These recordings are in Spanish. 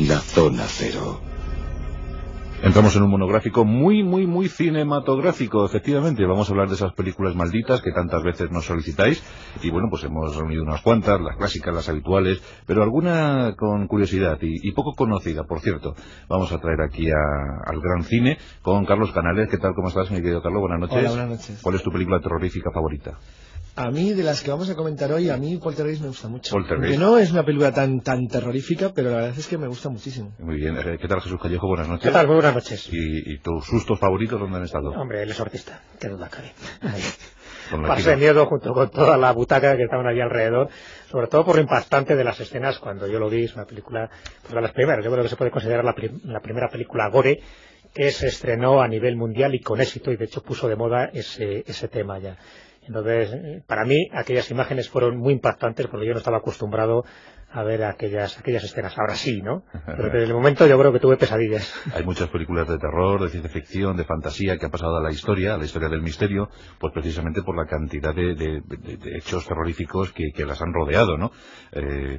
La Zona Cero. Entramos en un monográfico muy cinematográfico, efectivamente. Vamos a hablar de esas películas malditas que tantas veces nos solicitáis. Y bueno, pues hemos reunido unas cuantas, las clásicas, las habituales, pero alguna con curiosidad y poco conocida, por cierto. Vamos a traer aquí al Gran Cine con Carlos Canales. ¿Qué tal? ¿Cómo estás, mi querido Carlos? Buenas noches. Hola, buenas noches. ¿Cuál es tu película terrorífica favorita? A mí, de las que vamos a comentar hoy, a mí Poltergeist me gusta mucho. Poltergeist. Aunque no es una película tan terrorífica, pero la verdad es que me gusta muchísimo. Muy bien. ¿Qué tal, Jesús Callejo? Buenas noches. ¿Qué tal? Muy buenas noches. ¿Y tus sustos favoritos dónde han estado? Hombre, El Exorcista, qué duda cabe. Pasé miedo junto con toda la butaca que estaban allí alrededor, sobre todo por lo impactante de las escenas. Cuando yo lo vi, es una película, pues de las primeras, yo creo que se puede considerar la primera película gore que se estrenó a nivel mundial y con éxito, y de hecho puso de moda ese tema ya. Entonces, para mí, aquellas imágenes fueron muy impactantes porque yo no estaba acostumbrado a ver aquellas escenas. Ahora sí, ¿no? Pero desde el momento yo creo que tuve pesadillas. Hay muchas películas de terror, de ciencia ficción, de fantasía que han pasado a la historia del misterio, pues precisamente por la cantidad de hechos terroríficos que las han rodeado, ¿no?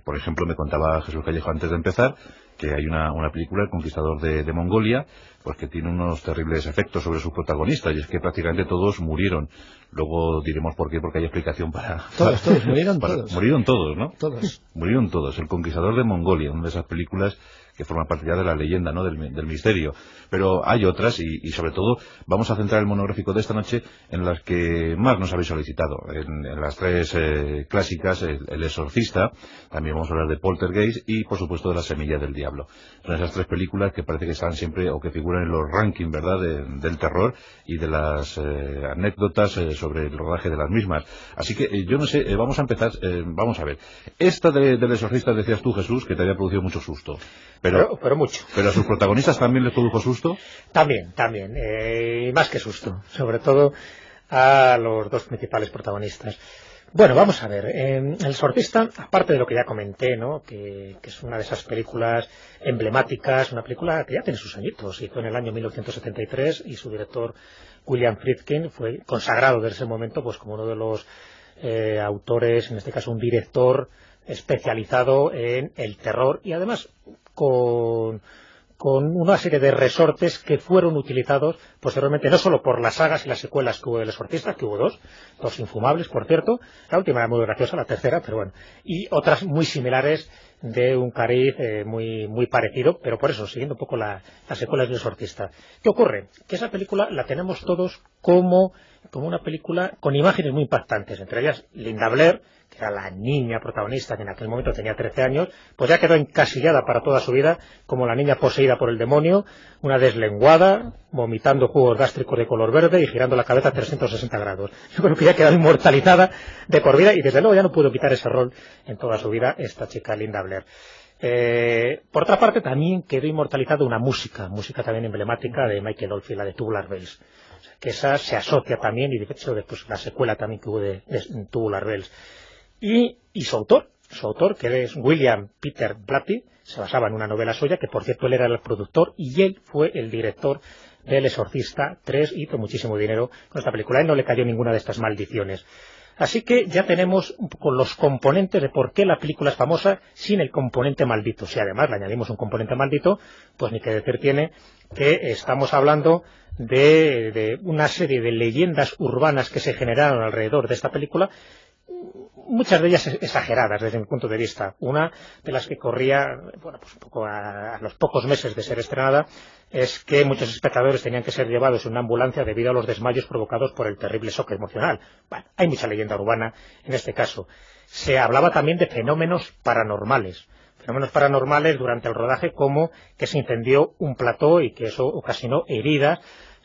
Por ejemplo, me contaba Jesús Callejo antes de empezar que hay una película, El Conquistador de Mongolia, pues que tiene unos terribles efectos sobre sus protagonistas, y es que prácticamente todos murieron. Luego diremos por qué, porque hay explicación para... Todos, murieron todos. Murieron todos, ¿no? Todos. Murieron todos. El Conquistador de Mongolia, una de esas películas que forman parte ya de la leyenda, ¿no? Del misterio. Pero hay otras, y sobre todo vamos a centrar el monográfico de esta noche en las que más nos habéis solicitado. En las tres clásicas, El Exorcista, también vamos a hablar de Poltergeist y, por supuesto, de La Semilla del Diablo. Son esas tres películas que parece que están siempre, o que figuran en los rankings, ¿verdad?, del terror y de las anécdotas sobre el rodaje de las mismas. Así que, yo no sé, vamos a empezar, vamos a ver. Esta del Exorcista, decías tú, Jesús, que te había producido mucho susto. Pero mucho. ¿Pero a sus protagonistas también les produjo susto? También. Más que susto. Sobre todo a los dos principales protagonistas. Bueno, vamos a ver. El Exorcista, aparte de lo que ya comenté, ¿no?, que es una de esas películas emblemáticas, una película que ya tiene sus añitos, hizo en el año 1973, y su director, William Friedkin, fue consagrado desde ese momento pues como uno de los autores, en este caso un director especializado en el terror, y además con una serie de resortes que fueron utilizados posteriormente no solo por las sagas y las secuelas que hubo del Exorcista, que hubo dos infumables, por cierto, la última era muy graciosa, la tercera, pero bueno, y otras muy similares de un cariz muy parecido, pero por eso, siguiendo un poco las secuelas del Exorcista. ¿Qué ocurre? Que esa película la tenemos todos como una película con imágenes muy impactantes, entre ellas Linda Blair, que era la niña protagonista, que en aquel momento tenía 13 años, pues ya quedó encasillada para toda su vida como la niña poseída por el demonio, una deslenguada, vomitando jugos gástricos de color verde y girando la cabeza a 360 grados. Yo creo que ya quedó inmortalizada de por vida, y desde luego ya no pudo quitar ese rol en toda su vida esta chica Linda Blair. Por otra parte, también quedó inmortalizada una música también emblemática de Michael Oldfield, la de Tubular Bells, que esa se asocia también, y de hecho después la secuela también que hubo de Tubular Bells. Y su autor, que es William Peter Blatty, se basaba en una novela suya, que por cierto él era el productor y él fue el director del Exorcista 3, y hizo muchísimo dinero con esta película. A él no le cayó ninguna de estas maldiciones. Así que ya tenemos un poco los componentes de por qué la película es famosa sin el componente maldito. Si además le añadimos un componente maldito, pues ni que decir tiene que estamos hablando de una serie de leyendas urbanas que se generaron alrededor de esta película, muchas de ellas exageradas desde mi punto de vista. Una de las que corría, bueno, pues un poco a los pocos meses de ser estrenada, es que muchos espectadores tenían que ser llevados en una ambulancia debido a los desmayos provocados por el terrible shock emocional. Bueno, hay mucha leyenda urbana en este caso. Se hablaba también de fenómenos paranormales durante el rodaje, como que se incendió un plató y que eso ocasionó heridas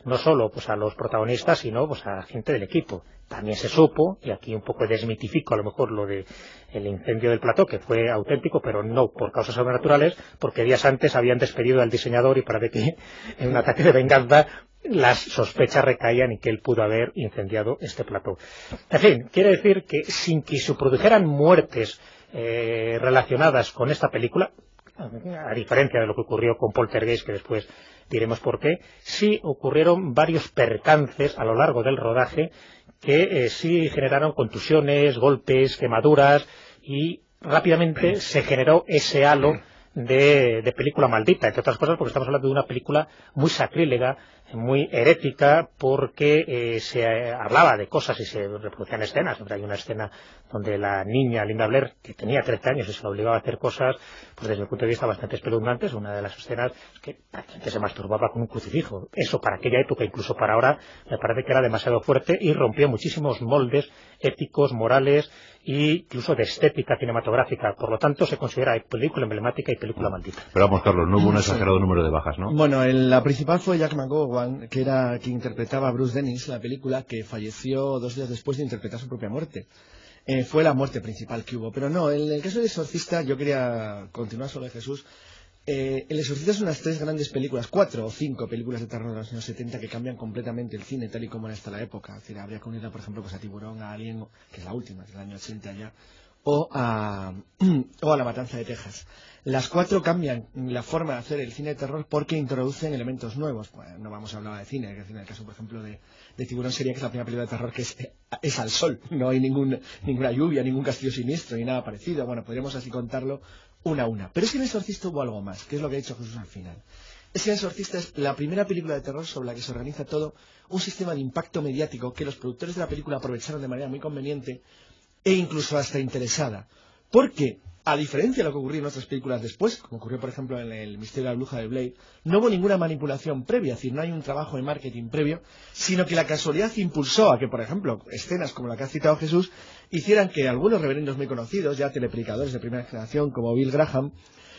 no solo pues a los protagonistas, sino pues a gente del equipo. También se supo, y aquí un poco desmitifico a lo mejor lo de el incendio del plató, que fue auténtico, pero no por causas sobrenaturales, porque días antes habían despedido al diseñador, y parece que en un ataque de venganza las sospechas recaían y que él pudo haber incendiado este plató. En fin, quiere decir que sin que se produjeran muertes relacionadas con esta película, a diferencia de lo que ocurrió con Poltergeist, que después diremos por qué, sí ocurrieron varios percances a lo largo del rodaje que sí generaron contusiones, golpes, quemaduras, y rápidamente se generó ese halo de película maldita, entre otras cosas porque estamos hablando de una película muy sacrílega, muy herética, porque se hablaba de cosas y se reproducían escenas. Hay una escena donde la niña Linda Blair, que tenía 13 años y se la obligaba a hacer cosas, pues desde el punto de vista bastante espeluznantes. Una de las escenas es que la gente se masturbaba con un crucifijo. Eso para aquella época, incluso para ahora, me parece que era demasiado fuerte y rompía muchísimos moldes éticos, morales e incluso de estética cinematográfica. Por lo tanto, se considera película emblemática y película maldita. Pero vamos, Carlos, no hubo un exagerado número de bajas, ¿no? Bueno, la principal fue Jack McGowan, que era quien interpretaba a Bruce Dennis en la película, que falleció 2 días después de interpretar su propia muerte. Fue la muerte principal que hubo. Pero no, en el caso del Exorcista, yo quería continuar sobre Jesús. El Exorcista es unas 3 grandes películas, 4 o 5 películas de terror de los años 70 que cambian completamente el cine tal y como era hasta la época. Es decir, habría que unirla, por ejemplo, pues a Tiburón, a Alien, que es la última, del año 80 ya, o a La Matanza de Texas. Las 4 cambian la forma de hacer el cine de terror porque introducen elementos nuevos. Bueno, no vamos a hablar de cine, en el caso, por ejemplo, de Tiburón sería que es la primera película de terror que es al sol, no hay ninguna lluvia, ningún castillo siniestro ni nada parecido. Bueno, podríamos así contarlo una a una. Pero es que en El Exorcista hubo algo más, que es lo que ha dicho Jesús al final. Es que El Exorcista es la primera película de terror sobre la que se organiza todo un sistema de impacto mediático que los productores de la película aprovecharon de manera muy conveniente e incluso hasta interesada. Porque, a diferencia de lo que ocurrió en otras películas después, como ocurrió por ejemplo en El misterio de la bruja de Blair, no hubo ninguna manipulación previa, es decir, no hay un trabajo de marketing previo, sino que la casualidad impulsó a que, por ejemplo, escenas como la que ha citado Jesús, hicieran que algunos reverendos muy conocidos, ya telepredicadores de primera generación, como Bill Graham,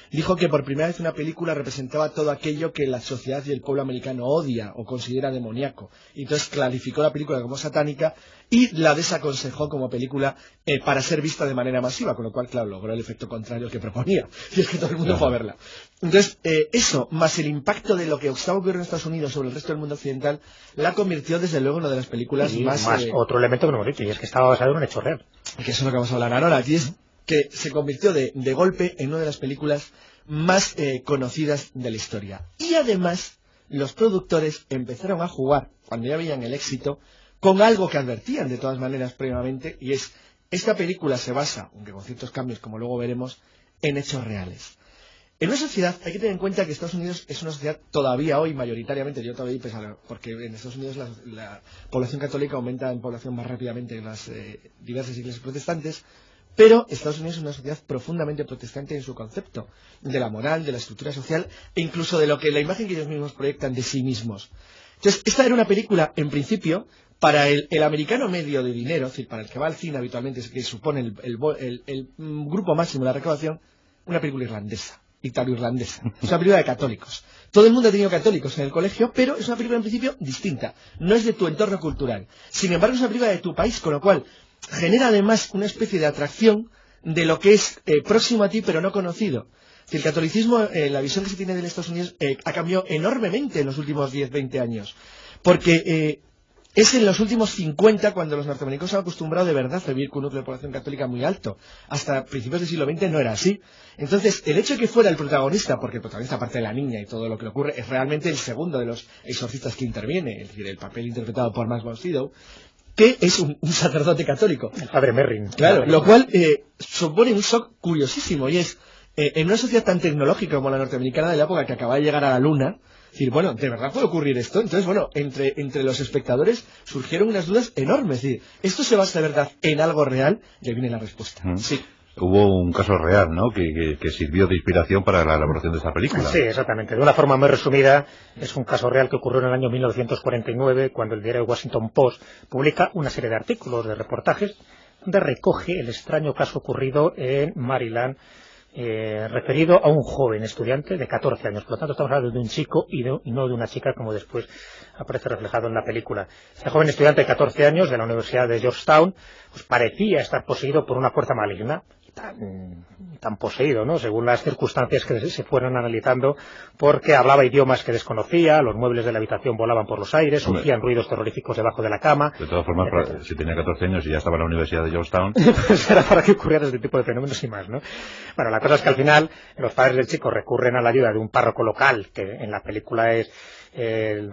dijo que por primera vez una película representaba todo aquello que la sociedad y el pueblo americano odia o considera demoníaco. Y entonces clarificó la película como satánica y la desaconsejó como película para ser vista de manera masiva, con lo cual, claro, logró el efecto contrario que proponía. Y es que todo el mundo fue a verla. Entonces, eso, más el impacto de lo que estaba ocurriendo en Estados Unidos sobre el resto del mundo occidental, la convirtió desde luego en una de las películas más otro elemento que no hemos dicho, y es que estaba basado en un hecho real. Que eso es lo que vamos a hablar ahora, y es que se convirtió de golpe en una de las películas más conocidas de la historia. Y además, los productores empezaron a jugar, cuando ya veían el éxito, con algo que advertían de todas maneras previamente, y es, esta película se basa, aunque con ciertos cambios como luego veremos, en hechos reales. En una sociedad, hay que tener en cuenta que Estados Unidos es una sociedad todavía hoy mayoritariamente, yo todavía porque en Estados Unidos la población católica aumenta en población más rápidamente en las diversas iglesias protestantes, pero Estados Unidos es una sociedad profundamente protestante en su concepto de la moral, de la estructura social e incluso de lo que la imagen que ellos mismos proyectan de sí mismos. Entonces, esta era una película, en principio, para el americano medio de dinero, es decir, para el que va al cine habitualmente, que supone el grupo máximo de la recaudación, una película irlandesa, italo-irlandesa. Es una película de católicos. Todo el mundo ha tenido católicos en el colegio, pero es una película en principio distinta. No es de tu entorno cultural. Sin embargo, es una película de tu país, con lo cual genera además una especie de atracción de lo que es próximo a ti pero no conocido. El catolicismo, la visión que se tiene de Estados Unidos ha cambiado enormemente en los últimos 10-20 años, porque es en los últimos 50 cuando los norteamericanos se han acostumbrado de verdad a vivir con un núcleo de población católica muy alto. Hasta principios del siglo XX no era así. Entonces, el hecho de que fuera el protagonista, porque el protagonista, aparte de la niña y todo lo que le ocurre, es realmente el segundo de los exorcistas que interviene, es decir, el papel interpretado por Max von Sydow, que es un sacerdote católico. El padre Merrin. Claro, lo cual supone un shock curiosísimo, y es, en una sociedad tan tecnológica como la norteamericana de la época, que acaba de llegar a la luna, decir, bueno, ¿de verdad puede ocurrir esto? Entonces, bueno, entre los espectadores surgieron unas dudas enormes, es decir, ¿esto se basa de verdad en algo real? Y ahí viene la respuesta. Sí. Hubo un caso real, ¿no?, que sirvió de inspiración para la elaboración de esta película. Sí, exactamente. De una forma muy resumida, es un caso real que ocurrió en el año 1949, cuando el diario Washington Post publica una serie de artículos, de reportajes, donde recoge el extraño caso ocurrido en Maryland, referido a un joven estudiante de 14 años. Por lo tanto, estamos hablando de un chico y no de una chica, como después aparece reflejado en la película. Este joven estudiante de 14 años de la Universidad de Georgetown pues parecía estar poseído por una fuerza maligna, tan poseído, ¿no?, según las circunstancias que se fueron analizando, porque hablaba idiomas que desconocía, los muebles de la habitación volaban por los aires, surgían ruidos terroríficos debajo de la cama. De todas formas, si tenía 14 años y ya estaba en la Universidad de Georgetown, pues era para que ocurrieran este tipo de fenómenos y más, ¿no? Bueno, la cosa es que al final los padres del chico recurren a la ayuda de un párroco local, que en la película es el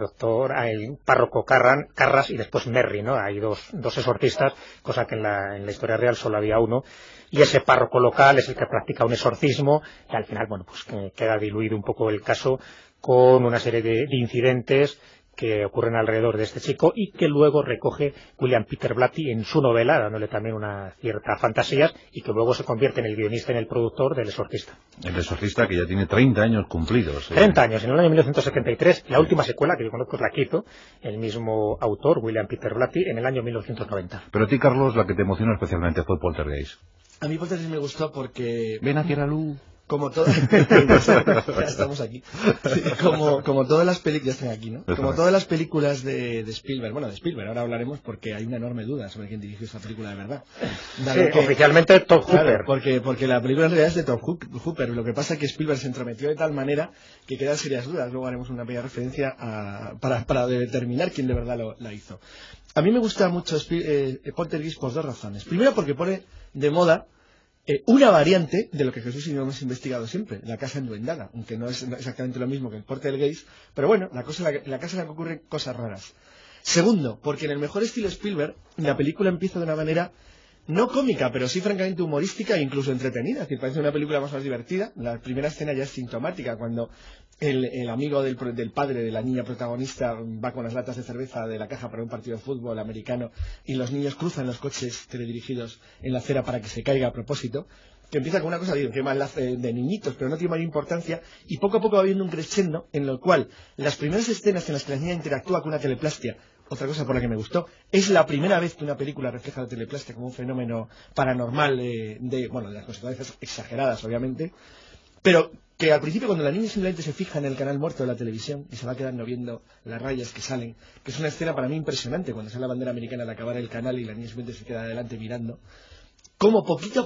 párroco Carras y después Merry, ¿no? Hay dos exorcistas, cosa que en la historia real solo había uno, y ese párroco local es el que practica un exorcismo, y al final, bueno, pues queda diluido un poco el caso con una serie de incidentes que ocurren alrededor de este chico y que luego recoge William Peter Blatty en su novela, dándole también una cierta fantasía, y que luego se convierte en el guionista y en el productor del Exorcista. El Exorcista, que ya tiene 30 años cumplidos. 30 años, en el año 1973, la última secuela que yo conozco es la que hizo el mismo autor, William Peter Blatty, en el año 1990. Pero a ti, Carlos, la que te emocionó especialmente fue Poltergeist. A mí Poltergeist me gustó porque... Ven hacia la luz. Como todas... ya estamos aquí. Sí, como todas las películas... Ya están aquí, ¿no? Como todas las películas de Spielberg. Bueno, de Spielberg, ahora hablaremos porque hay una enorme duda sobre quién dirigió esta película de verdad. Oficialmente Tobe Hooper. Claro, porque la película en realidad es de Tobe Hooper. Lo que pasa es que Spielberg se entrometió de tal manera que quedan serias dudas. Luego haremos una pequeña referencia para determinar quién de verdad la hizo. A mí me gusta mucho Poltergeist por dos razones. Primero, porque pone de moda una variante de lo que Jesús y yo hemos investigado siempre, la casa enduendada, aunque no es exactamente lo mismo que el Poltergeist, pero bueno, la casa en la que ocurren cosas raras. Segundo, porque en el mejor estilo Spielberg, la película empieza de una manera no cómica, pero sí francamente humorística e incluso entretenida. Es decir, parece una película más divertida. La primera escena ya es sintomática, cuando el amigo del padre de la niña protagonista va con las latas de cerveza de la caja para un partido de fútbol americano y los niños cruzan los coches teledirigidos en la acera para que se caiga a propósito, que empieza con una cosa que más de niñitos, pero no tiene mayor importancia, y poco a poco va habiendo un crescendo en lo cual las primeras escenas en las que la niña interactúa con una teleplastia, otra cosa por la que me gustó, es la primera vez que una película refleja la teleplastia como un fenómeno paranormal de las consecuencias exageradas, obviamente, pero que al principio, cuando la niña simplemente se fija en el canal muerto de la televisión y se va quedando viendo las rayas que salen, que es una escena para mí impresionante, cuando sale la bandera americana al acabar el canal y la niña simplemente se queda adelante mirando, como poquito a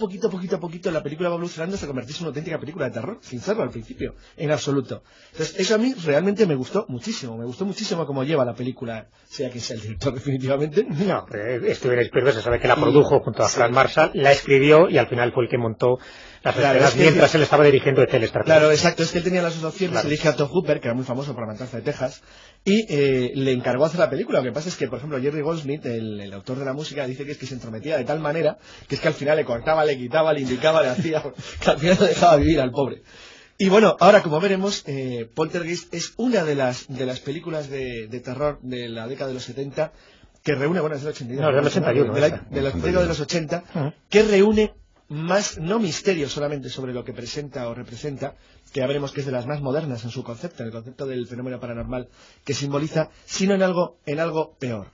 poquito la película va evolucionando hasta convertirse en una auténtica película de terror, sin serlo al principio, en absoluto. Entonces, eso a mí realmente me gustó muchísimo cómo lleva la película, sea quien sea el director definitivamente. No, Steven Spielberg se sabe que la produjo junto a Frank Marshall, la escribió y al final fue el que montó las escenas mientras él estaba dirigiendo ET, el extraterrestre. Claro, exacto, es que él tenía las asociaciones, se elige a Tobe Hooper, que era muy famoso por La Matanza de Texas, y le encargó hacer la película. Lo que pasa es que, por ejemplo, Jerry Goldsmith, el autor de la música, dice que es que se entrometía de tal manera que es que al final le cortaba, le quitaba, le indicaba, le hacía, que al final lo dejaba vivir al pobre. Y bueno, ahora como veremos, Poltergeist es una de las películas de terror de la década de los 70 que reúne, bueno, es del 82. No, del 81. De los 80, que reúne más, no misterio solamente sobre lo que presenta o representa, que ya veremos que es de las más modernas en su concepto, en el concepto del fenómeno paranormal que simboliza, sino en algo peor.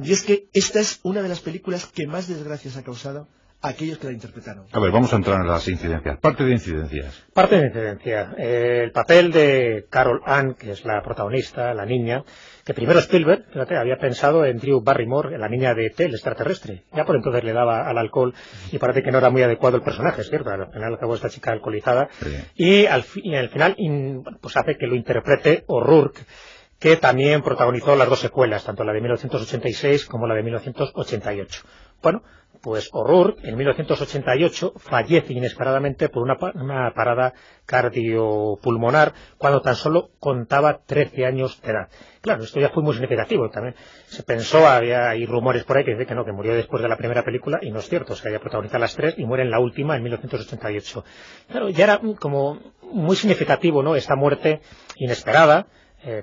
Y es que esta es una de las películas que más desgracias ha causado a aquellos que la interpretaron. A ver, vamos a entrar en las incidencias. Parte de incidencias. El papel de Carol Ann, que es la protagonista, la niña, que primero Spielberg, fíjate, había pensado en Drew Barrymore, la niña de ET, el extraterrestre. Ya por entonces le daba al alcohol y parece que no era muy adecuado el personaje, es cierto. Al final acabó esta chica alcoholizada. Sí. Y al final pues hace que lo interprete O'Rourke, que también protagonizó las dos secuelas, tanto la de 1986 como la de 1988. Bueno, pues O'Rourke en 1988 fallece inesperadamente por una parada cardiopulmonar cuando tan solo contaba 13 años de edad. Claro, esto ya fue muy significativo. También se pensó, hay rumores por ahí que dicen que murió después de la primera película, y no es cierto, es que ella protagoniza las tres y muere en la última, en 1988. Claro, ya era como muy significativo, ¿no?, esta muerte inesperada.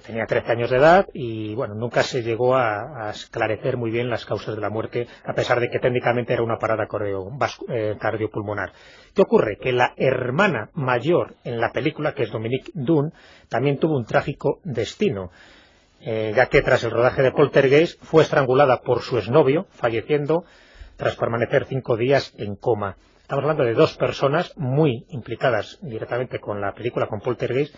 Tenía 13 años de edad y bueno, nunca se llegó a esclarecer muy bien las causas de la muerte, a pesar de que técnicamente era una parada cardiopulmonar. ¿Qué ocurre? Que la hermana mayor en la película, que es Dominique Dunne, también tuvo un trágico destino, ya que tras el rodaje de Poltergeist fue estrangulada por su exnovio, falleciendo tras permanecer 5 días en coma. Estamos hablando de dos personas muy implicadas directamente con la película, con Poltergeist,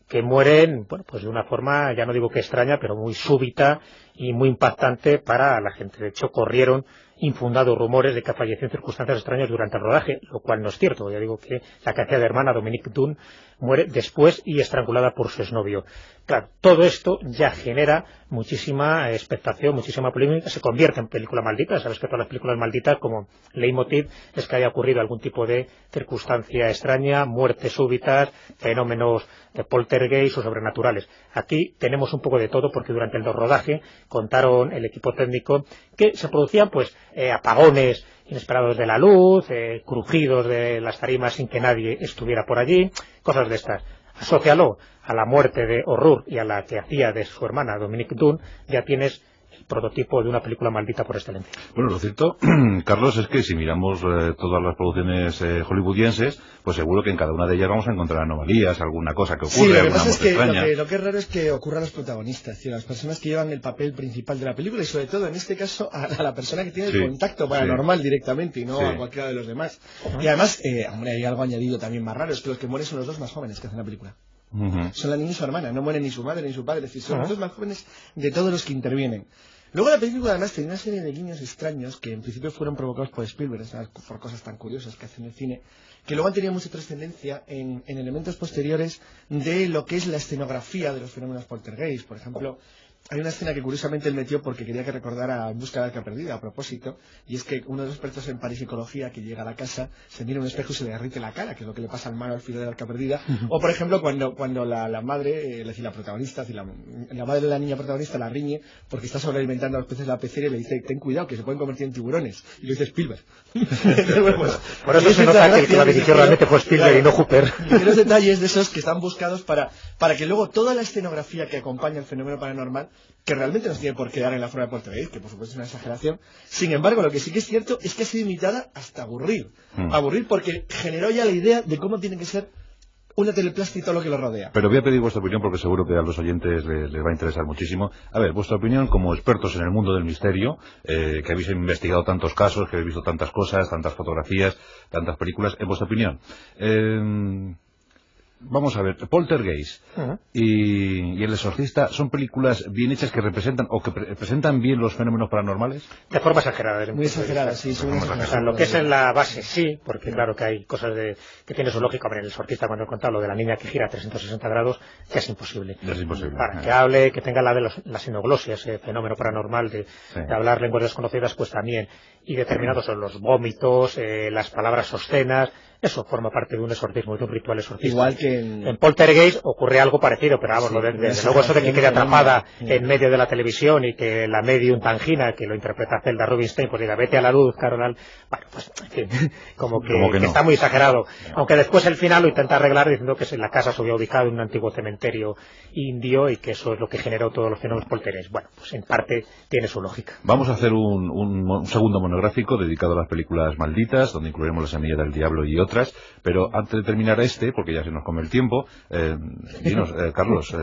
que mueren, bueno, pues de una forma, ya no digo que extraña, pero muy súbita y muy impactante para la gente. De hecho, corrieron infundados rumores de que falleció en circunstancias extrañas durante el rodaje, lo cual no es cierto. Ya digo que la que hacía de hermana, Dominique Dunne, muere después y estrangulada por su exnovio. Claro, todo esto ya genera muchísima expectación, muchísima polémica, se convierte en película maldita. Sabes que todas las películas malditas, como leitmotiv, es que haya ocurrido algún tipo de circunstancia extraña, muertes súbitas, fenómenos de poltergeist o sobrenaturales. Aquí tenemos un poco de todo, porque durante el rodaje contaron el equipo técnico que se producían apagones inesperados de la luz, crujidos de las tarimas sin que nadie estuviera por allí, cosas de estas. Asócialo a la muerte de O'Rourke y a la que hacía de su hermana Dominique Dunne, ya tienes el prototipo de una película maldita por excelencia. Bueno, lo cierto, Carlos, es que si miramos todas las producciones hollywoodienses, pues seguro que en cada una de ellas vamos a encontrar anomalías, alguna cosa que ocurre, sí, lo que alguna pasa es que extraña. lo que es raro es que ocurra a los protagonistas, las personas que llevan el papel principal de la película, y sobre todo en este caso a la persona que tiene el contacto paranormal directamente y no a cualquiera de los demás. Y además, hombre, hay algo añadido también más raro, es que los que mueren son los dos más jóvenes que hacen la película. Son la niña y su hermana, no mueren ni su madre ni su padre, es decir, son los dos más jóvenes de todos los que intervienen. Luego la película además tenía una serie de guiños extraños que en principio fueron provocados por Spielberg, por cosas tan curiosas que hace en el cine, que luego han tenido mucha trascendencia en elementos posteriores de lo que es la escenografía de los fenómenos poltergeist. Por ejemplo, hay una escena que curiosamente él metió porque quería que recordara En busca de la arca perdida, a propósito, y es que uno de los expertos en parapsicología que llega a la casa se mira en un espejo y se le derrite la cara, que es lo que le pasa al malo al final de la arca perdida. O por ejemplo cuando la madre, es decir, la protagonista, es decir, la madre de la niña protagonista la riñe porque está sobrealimentando a los peces de la pecera y le dice: ten cuidado que se pueden convertir en tiburones, y lo dice Spielberg. Por eso se nota que el que la dirigió realmente fue Spielberg y no Hooper. Y los detalles de esos que están buscados para que luego toda la escenografía que acompaña el fenómeno paranormal, que realmente no tiene por qué dar en la forma de poltergeist, que por supuesto es una exageración. Sin embargo, lo que sí que es cierto es que ha sido imitada hasta aburrir. Aburrir porque generó ya la idea de cómo tiene que ser una teleplástica y todo lo que lo rodea. Pero voy a pedir vuestra opinión porque seguro que a los oyentes les va a interesar muchísimo. A ver, vuestra opinión como expertos en el mundo del misterio, que habéis investigado tantos casos, que habéis visto tantas cosas, tantas fotografías, tantas películas, en vuestra opinión. Vamos a ver, Poltergeist y El Exorcista son películas bien hechas que representan o que presentan bien los fenómenos paranormales. De forma exagerada. Muy exagerada, sí. Lo que es en la base sí, porque claro que hay cosas que tienen su lógica. En El Exorcista, cuando he contado lo de la niña que gira 360 grados, ya es imposible. Es imposible. Para que hable, que tenga la sinoglosia, ese fenómeno paranormal de hablar lenguas desconocidas, pues también. Y determinados son los vómitos, las palabras obscenas. Eso forma parte de un exorcismo, de un ritual exorcista. Igual que en Poltergeist ocurre algo parecido, pero vamos, desde luego eso de que quede atrapada en medio de la televisión y que la medium Tangina, que lo interpreta Zelda Rubinstein, pues diga: vete a la luz, Carol. Bueno, pues en fin, como que no. Está muy exagerado. Aunque después el final lo intenta arreglar diciendo que la casa se había ubicado en un antiguo cementerio indio y que eso es lo que generó todos los fenómenos poltergeist. Bueno, pues en parte tiene su lógica. Vamos a hacer un segundo monográfico dedicado a las películas malditas, donde incluiremos La semilla del diablo y otras, pero antes de terminar porque ya se nos come el tiempo, dinos, Carlos,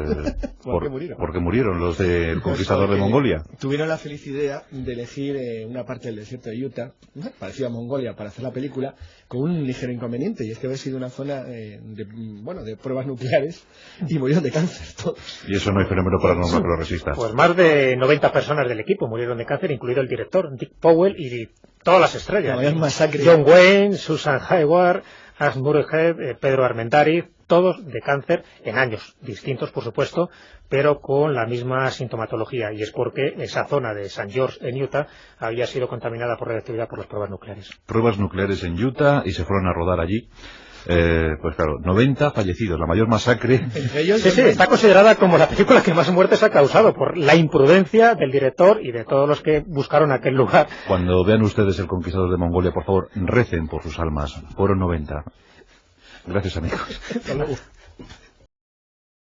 ¿por qué murieron los del Conquistador de Mongolia? Tuvieron la feliz idea de elegir una parte del desierto de Utah, parecida a Mongolia, para hacer la película, con un ligero inconveniente, y es que había sido una zona de pruebas nucleares, y murieron de cáncer todos. Y eso no hay fenómeno paranormal que lo resista. Pues más de 90 personas del equipo murieron de cáncer, incluido el director, Dick Powell, y todas las estrellas. John Wayne, Susan Hayward, Ash Muirhead, Pedro Armendáriz, todos de cáncer en años distintos, por supuesto, pero con la misma sintomatología, y es porque esa zona de St. George en Utah había sido contaminada por radiactividad por las pruebas nucleares. Pruebas nucleares en Utah, y se fueron a rodar allí. Pues claro, 90 fallecidos, la mayor masacre. Sí, está considerada como la película que más muertes ha causado por la imprudencia del director y de todos los que buscaron aquel lugar. Cuando vean ustedes El Conquistador de Mongolia, por favor, recen por sus almas. Fueron 90. Gracias, amigos. Hasta luego.